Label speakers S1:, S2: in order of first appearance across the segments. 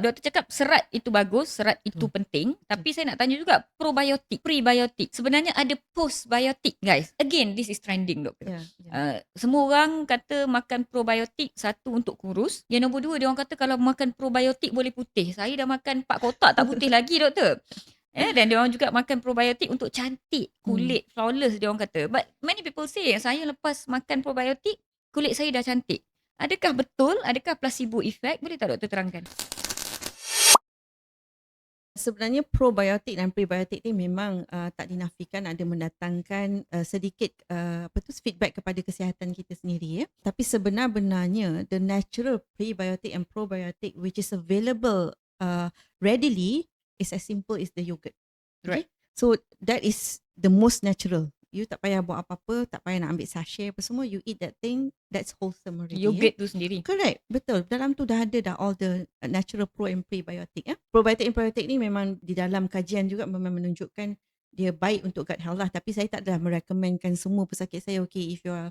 S1: Doktor cakap serat itu bagus, serat itu penting. Tapi saya nak tanya juga probiotik, prebiotik. Sebenarnya ada postbiotik, guys. Again, this is trending, doktor.
S2: Ya, ya.
S1: Semua orang kata makan probiotik, satu untuk kurus. Yang nombor dua, dia orang kata kalau makan probiotik boleh putih. Saya dah makan 4 kotak tak putih lagi, doktor. Dan dia orang juga makan probiotik untuk cantik kulit, flawless dia orang kata. But many people say saya lepas makan probiotik kulit saya dah cantik. Adakah betul? Adakah placebo effect? Boleh tak doktor terangkan?
S2: Sebenarnya probiotik dan prebiotik ni memang tak dinafikan ada mendatangkan sedikit feedback kepada kesihatan kita sendiri ya. Tapi sebenar-benarnya the natural prebiotic and probiotic which is available readily is as simple as the yogurt. Okay?
S1: Right.
S2: So that is the most natural. You tak payah buat apa-apa, tak payah nak ambil sachet apa semua, you eat that thing, that's wholesome already.
S1: Yogurt tu sendiri.
S2: Correct, betul. Dalam tu dah ada all the natural pro and prebiotic ya. Probiotic and probiotic ni memang di dalam kajian juga memang menunjukkan dia baik untuk gut health lah. Tapi saya tak dah merecommendkan semua pesakit saya, okay, if you are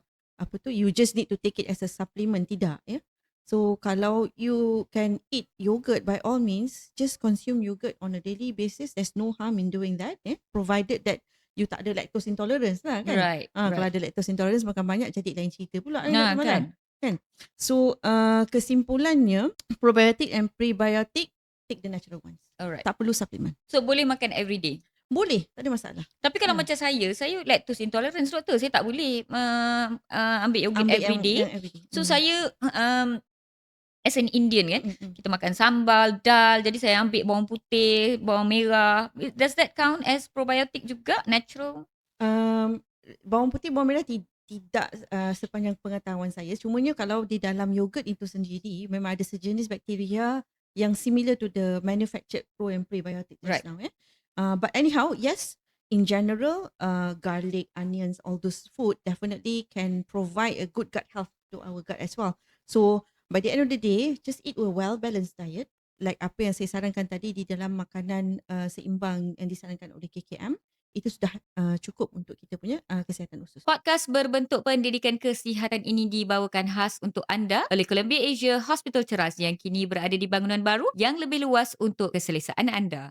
S2: you just need to take it as a supplement, tidak ya. So kalau you can eat yogurt, by all means just consume yogurt on a daily basis. There's no harm in doing that provided that you tak ada lactose intolerance lah kan.
S1: Right.
S2: Kalau ada lactose intolerance makan banyak jadi lain cerita pula
S1: Nah,
S2: kan. So kesimpulannya probiotic and prebiotic take the natural ones.
S1: Alright.
S2: Tak perlu supplement.
S1: So boleh makan everyday?
S2: Boleh, tak ada masalah.
S1: Tapi kalau macam saya lactose intolerance, doktor. Saya tak boleh ambil yogurt everyday.
S2: Yang everyday.
S1: So saya as an Indian kan, kita makan sambal, dal, jadi saya ambil bawang putih, bawang merah. Does that count as probiotic juga, natural?
S2: Bawang putih, bawang merah tidak sepanjang pengetahuan saya. Cumanya kalau di dalam yogurt itu sendiri memang ada sejenis bakteria yang similar to the manufactured pro and prebiotic just now. But anyhow, yes, in general, garlic, onions, all those food definitely can provide a good gut health to our gut as well. So by the end of the day, just eat a well-balanced diet. Like apa yang saya sarankan tadi di dalam makanan seimbang yang disarankan oleh KKM. Itu sudah cukup untuk kita punya kesihatan usus.
S1: Podcast berbentuk pendidikan kesihatan ini dibawakan khas untuk anda oleh Columbia Asia Hospital Ceras yang kini berada di bangunan baru yang lebih luas untuk keselesaan anda.